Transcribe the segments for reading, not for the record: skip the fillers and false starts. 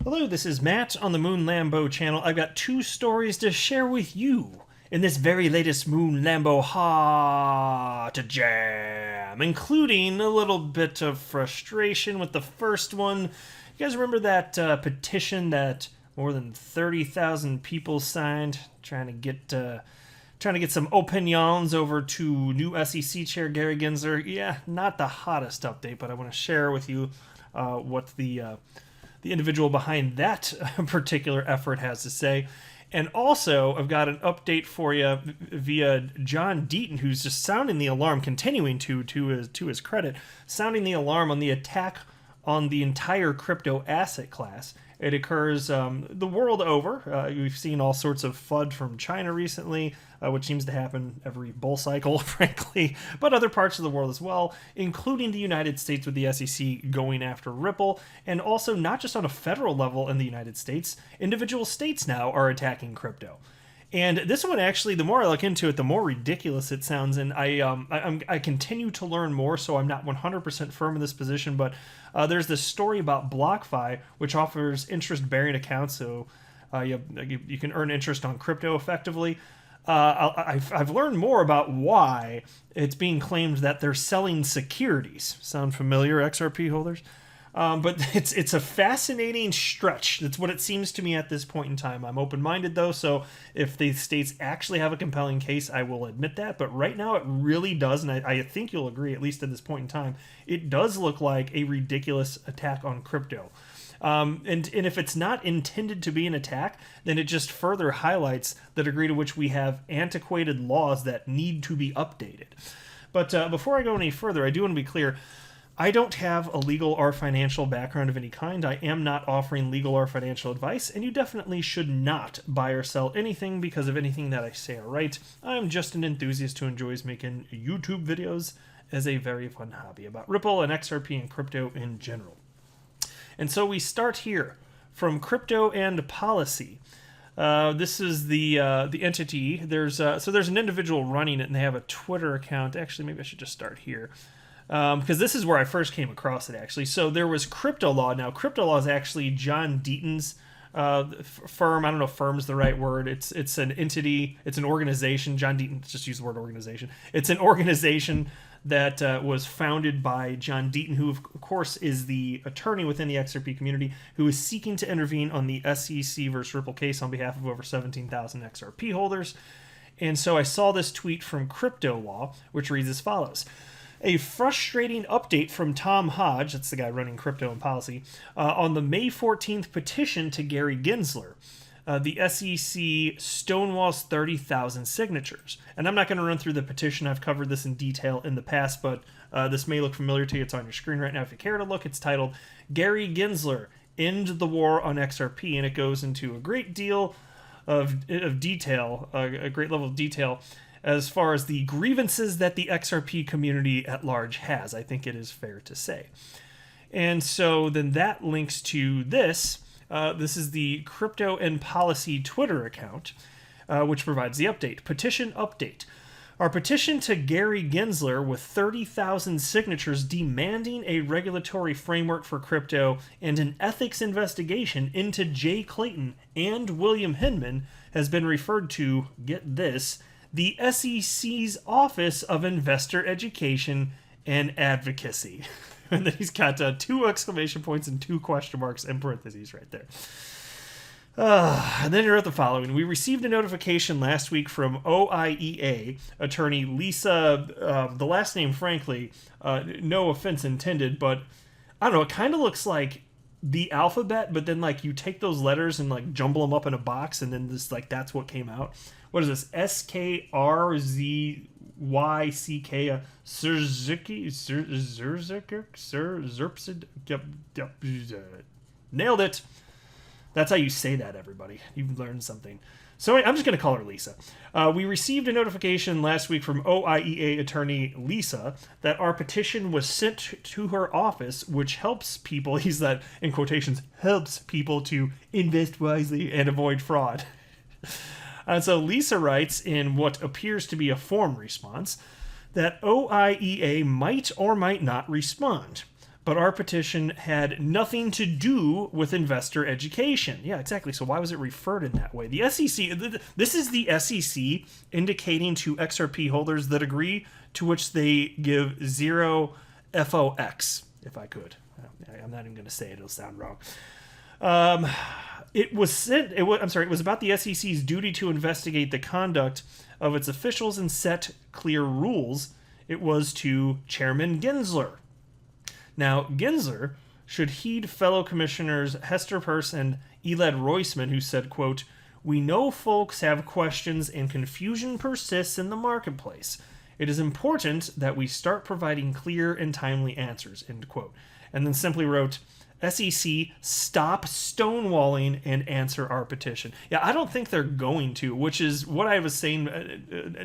Hello, this is Matt on the Moon Lambo channel. I've got two stories to share with you in this very latest Moon Lambo Hot Jam, including a little bit of frustration with the first one. You guys remember that petition that more than 30,000 people signed trying to get some opinions over to new SEC Chair Gary Gensler? Yeah, not the hottest update, but I want to share with you what the individual behind that particular effort has to say. And also, I've got an update for you via John Deaton, who's just sounding the alarm, continuing to his credit, sounding the alarm on the attack on the entire crypto asset class. It occurs the world over. We've seen all sorts of FUD from China recently, which seems to happen every bull cycle, frankly, but other parts of the world as well, including the United States with the SEC going after Ripple, and also not just on a federal level in the United States, individual states now are attacking crypto. And this one, actually, the more I look into it, the more ridiculous it sounds. And I continue to learn more, so I'm not 100% firm in this position. But there's this story about BlockFi, which offers interest-bearing accounts, so you can earn interest on crypto effectively. I've learned more about why it's being claimed that they're selling securities. Sound familiar, XRP holders? But it's a fascinating stretch. That's what it seems to me at this point in time. I'm open-minded, though, so if the states actually have a compelling case, I will admit that. But right now, it really does, and I think you'll agree, at least at this point in time, it does look like a ridiculous attack on crypto. And if it's not intended to be an attack, then it just further highlights the degree to which we have antiquated laws that need to be updated. But before I go any further, I do want to be clear. I don't have a legal or financial background of any kind. I am not offering legal or financial advice, and you definitely should not buy or sell anything because of anything that I say or write. I'm just an enthusiast who enjoys making YouTube videos as a very fun hobby about Ripple and XRP and crypto in general. And so we start here from Crypto and Policy. This is the entity. There's an individual running it, and they have a Twitter account. Actually, maybe I should just start here. Because this is where I first came across it, actually. So there was Crypto Law. Now, Crypto Law is actually John Deaton's firm. I don't know if firm's the right word. It's an entity. It's an organization. John Deaton just used the word organization. It's an organization that was founded by John Deaton, who, of course, is the attorney within the XRP community, who is seeking to intervene on the SEC versus Ripple case on behalf of over 17,000 XRP holders. And so I saw this tweet from Crypto Law, which reads as follows. A frustrating update from Tom Hodge, that's the guy running Crypto and Policy, on the May 14th petition to Gary Gensler. The SEC stonewalls 30,000 signatures. And I'm not going to run through the petition. I've covered this in detail in the past, but this may look familiar to you. It's on your screen right now if you care to look. It's titled, Gary Gensler, End the War on XRP, and it goes into a great deal of detail, a great level of detail, as far as the grievances that the XRP community at large has, I think it is fair to say. And so then that links to this. This is the Crypto and Policy Twitter account, which provides the update. Petition update. Our petition to Gary Gensler with 30,000 signatures demanding a regulatory framework for crypto and an ethics investigation into Jay Clayton and William Hinman has been referred to, get this, the SEC's Office of Investor Education and Advocacy. And then he's got 2 exclamation points and 2 question marks in parentheses right there. And then he wrote the following. We received a notification last week from OIEA attorney Lisa, the last name, frankly, no offense intended, but I don't know, it kind of looks like the alphabet, but then like you take those letters and like jumble them up in a box, and then this like that's what came out. What is this? SKRZYCK, nailed it. That's how you say that, everybody. You've learned something. So I'm just going to call her Lisa. We received a notification last week from OIEA attorney Lisa that our petition was sent to her office, which helps people, he's that, in quotations, helps people to invest wisely and avoid fraud. And so Lisa writes in what appears to be a form response that OIEA might or might not respond. but our petition had nothing to do with investor education. Yeah, exactly. So why was it referred in that way? The SEC, this is the SEC indicating to XRP holders that agree, to which they give 0 FOX, if I could. I'm not even going to say it, it'll sound wrong. It was about the SEC's duty to investigate the conduct of its officials and set clear rules. It was to Chairman Gensler. Now, Gensler should heed fellow commissioners Hester Peirce and Elad Roisman, who said, quote, "We know folks have questions and confusion persists in the marketplace. It is important that we start providing clear and timely answers," end quote. And then simply wrote, SEC, stop stonewalling and answer our petition. Yeah, I don't think they're going to, which is what I was saying.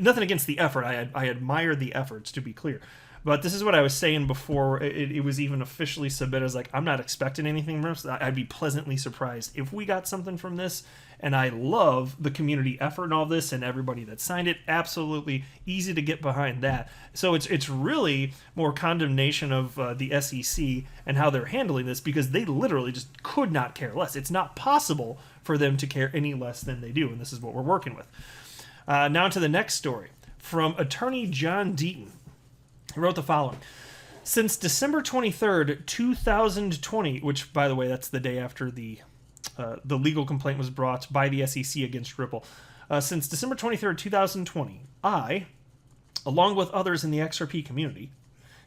Nothing against the effort. I admire the efforts, to be clear. But this is what I was saying before it was even officially submitted. I was like, I'm not expecting anything from this. I'd be pleasantly surprised if we got something from this. And I love the community effort and all this and everybody that signed it. Absolutely easy to get behind that. So it's really more condemnation of the SEC and how they're handling this, because they literally just could not care less. It's not possible for them to care any less than they do, and this is what we're working with. Now to the next story from attorney John Deaton. He wrote the following. Since December 23rd, 2020, which, by the way, that's the day after the legal complaint was brought by the SEC against Ripple. Since December 23rd, 2020, I, along with others in the XRP community,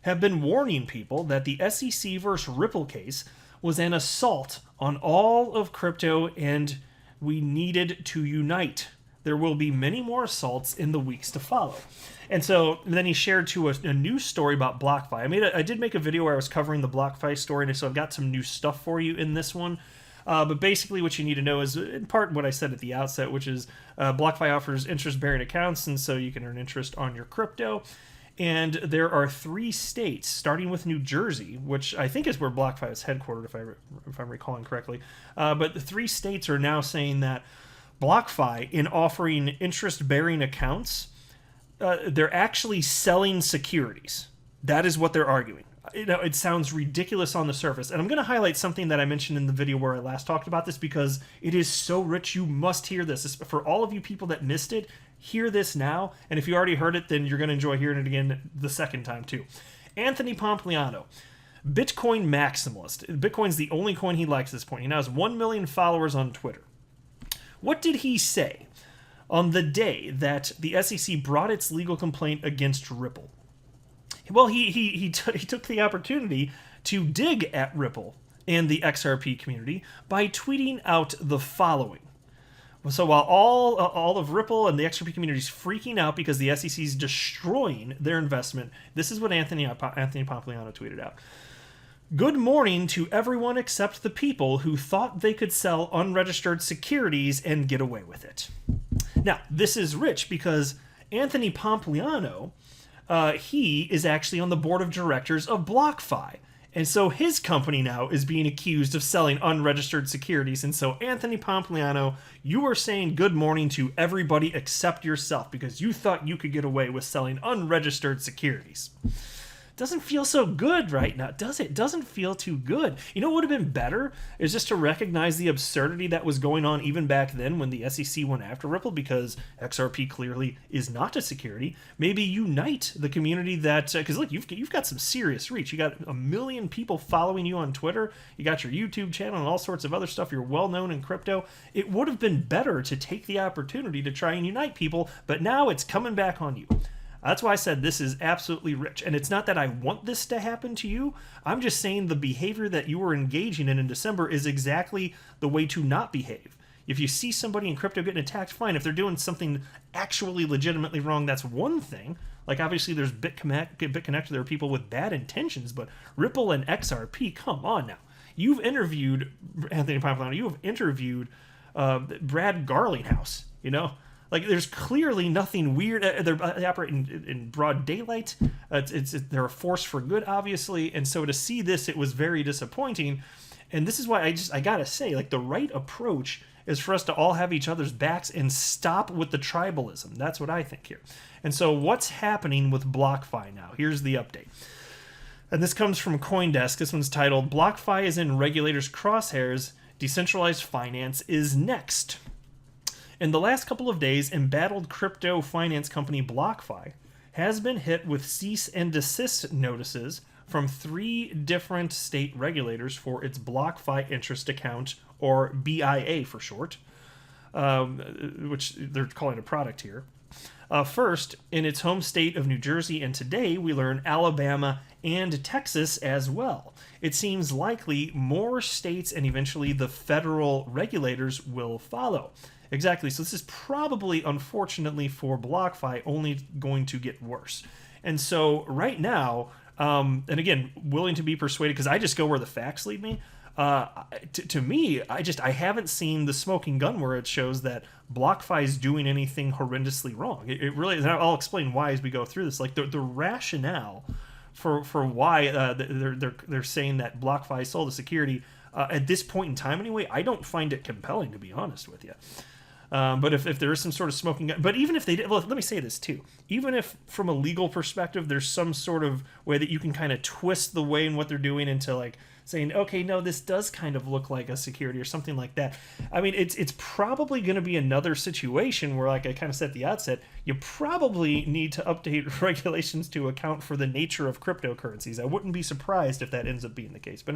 have been warning people that the SEC versus Ripple case was an assault on all of crypto, and we needed to unite. There will be many more assaults in the weeks to follow. And so then he shared to us a news story about BlockFi. I did make a video where I was covering the BlockFi story, and so I've got some new stuff for you in this one. But basically what you need to know is, in part, what I said at the outset, which is BlockFi offers interest-bearing accounts, and so you can earn interest on your crypto. And there are 3 states, starting with New Jersey, which I think is where BlockFi is headquartered, if I'm recalling correctly. But the 3 states are now saying that BlockFi, in offering interest-bearing accounts, they're actually selling securities. That is what they're arguing. It sounds ridiculous on the surface. And I'm going to highlight something that I mentioned in the video where I last talked about this, because it is so rich. You must hear this. For all of you people that missed it, hear this now. And if you already heard it, then you're going to enjoy hearing it again the second time too. Anthony Pompliano, Bitcoin maximalist. Bitcoin's the only coin he likes at this point. He now has 1 million followers on Twitter. What did he say on the day that the SEC brought its legal complaint against Ripple? Well, he took the opportunity to dig at Ripple and the XRP community by tweeting out the following. So while all of Ripple and the XRP community is freaking out because the SEC is destroying their investment, this is what Anthony Pompliano tweeted out. Good morning to everyone except the people who thought they could sell unregistered securities and get away with it. Now, this is rich because Anthony Pompliano, he is actually on the board of directors of BlockFi. And so his company now is being accused of selling unregistered securities. And so, Anthony Pompliano, you are saying good morning to everybody except yourself because you thought you could get away with selling unregistered securities. Doesn't feel so good right now, does it? Doesn't feel too good. You know what would have been better is just to recognize the absurdity that was going on even back then when the SEC went after Ripple, because XRP clearly is not a security. Maybe unite the community that, because look, you've got some serious reach. You got 1 million people following you on Twitter. You got your YouTube channel and all sorts of other stuff. You're well known in crypto. It would have been better to take the opportunity to try and unite people, but now it's coming back on you. That's why I said this is absolutely rich. And it's not that I want this to happen to you. I'm just saying the behavior that you were engaging in December is exactly the way to not behave. If you see somebody in crypto getting attacked, fine. If they're doing something actually legitimately wrong, that's one thing. Like, obviously, there's BitConnect. There are people with bad intentions. But Ripple and XRP, come on now. You've interviewed, Anthony Pompliano, you have interviewed Brad Garlinghouse, you know? Like, there's clearly nothing weird. They operate in broad daylight. They're a force for good, obviously. And so to see this, it was very disappointing. And this is why I gotta say, like, the right approach is for us to all have each other's backs and stop with the tribalism. That's what I think here. And so what's happening with BlockFi now? Here's the update. And this comes from CoinDesk. This one's titled, BlockFi is in regulators' crosshairs. Decentralized finance is next. In the last couple of days, embattled crypto finance company BlockFi has been hit with cease and desist notices from 3 different state regulators for its BlockFi interest account, or BIA for short, which they're calling a product here. First, in its home state of New Jersey, and today we learn Alabama and Texas as well. It seems likely more states and eventually the federal regulators will follow. Exactly, so this is probably, unfortunately for BlockFi, only going to get worse. And so right now, and again, willing to be persuaded, because I just go where the facts lead me. To me, I haven't seen the smoking gun where it shows that BlockFi is doing anything horrendously wrong. It really, and I'll explain why as we go through this. Like the rationale for why they're saying that BlockFi sold the security at this point in time anyway, I don't find it compelling, to be honest with you. But if there is some sort of smoking gun, but even if they did, well, let me say this too. Even if from a legal perspective, there's some sort of way that you can kind of twist the way in what they're doing into like saying, okay, no, this does kind of look like a security or something like that. I mean, it's probably going to be another situation where, like I kind of said at the outset, you probably need to update regulations to account for the nature of cryptocurrencies. I wouldn't be surprised if that ends up being the case. But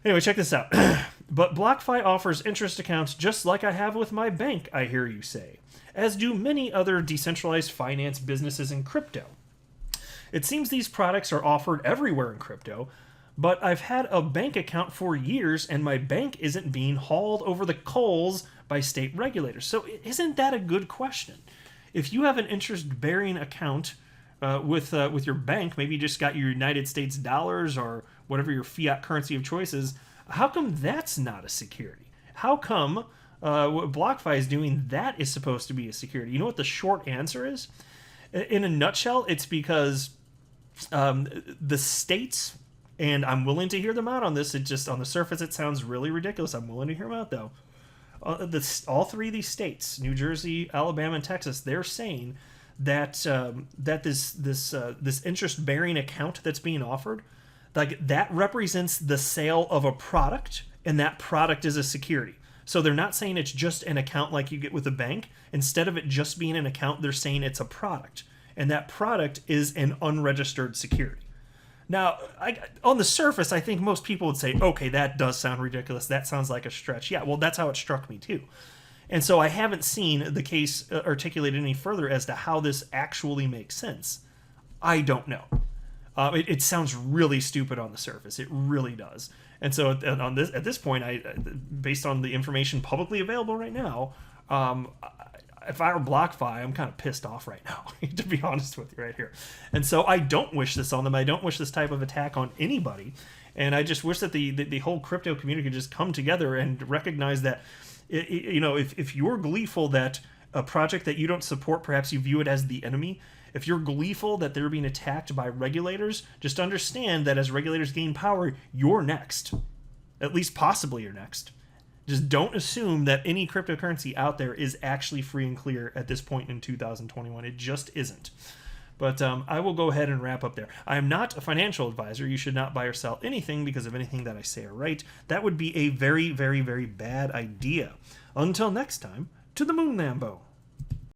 Anyway, check this out. But BlockFi offers interest accounts just like I have with my bank, I hear you say, as do many other decentralized finance businesses in crypto. It seems these products are offered everywhere in crypto, but I've had a bank account for years and my bank isn't being hauled over the coals by state regulators. So isn't that a good question? If you have an interest-bearing account with your bank, maybe you just got your United States dollars or whatever your fiat currency of choice is, how come that's not a security? How come what BlockFi is doing, that is supposed to be a security? You know what the short answer is? In a nutshell, it's because the states, and I'm willing to hear them out on this, it just on the surface it sounds really ridiculous. I'm willing to hear them out though. All 3 of these states, New Jersey, Alabama, and Texas, they're saying that this interest-bearing account that's being offered, like that represents the sale of a product, and that product is a security. So they're not saying it's just an account like you get with a bank. Instead of it just being an account, they're saying it's a product, and that product is an unregistered security. Now, on the surface, I think most people would say, okay, that does sound ridiculous. That sounds like a stretch. Yeah, well, that's how it struck me too. And so I haven't seen the case articulated any further as to how this actually makes sense. I don't know. It sounds really stupid on the surface. It really does. And so at this point, based on the information publicly available right now, if I were BlockFi, I'm kind of pissed off right now, to be honest with you right here. And so I don't wish this on them. I don't wish this type of attack on anybody. And I just wish that the whole crypto community could just come together and recognize that, if you're gleeful that a project that you don't support, perhaps you view it as the enemy. If you're gleeful that they're being attacked by regulators, just understand that as regulators gain power, you're next. At least possibly you're next. Just don't assume that any cryptocurrency out there is actually free and clear at this point in 2021. It just isn't. But I will go ahead and wrap up there. I am not a financial advisor. You should not buy or sell anything because of anything that I say or write. That would be a very, very, very bad idea. Until next time, to the moon, Lambo.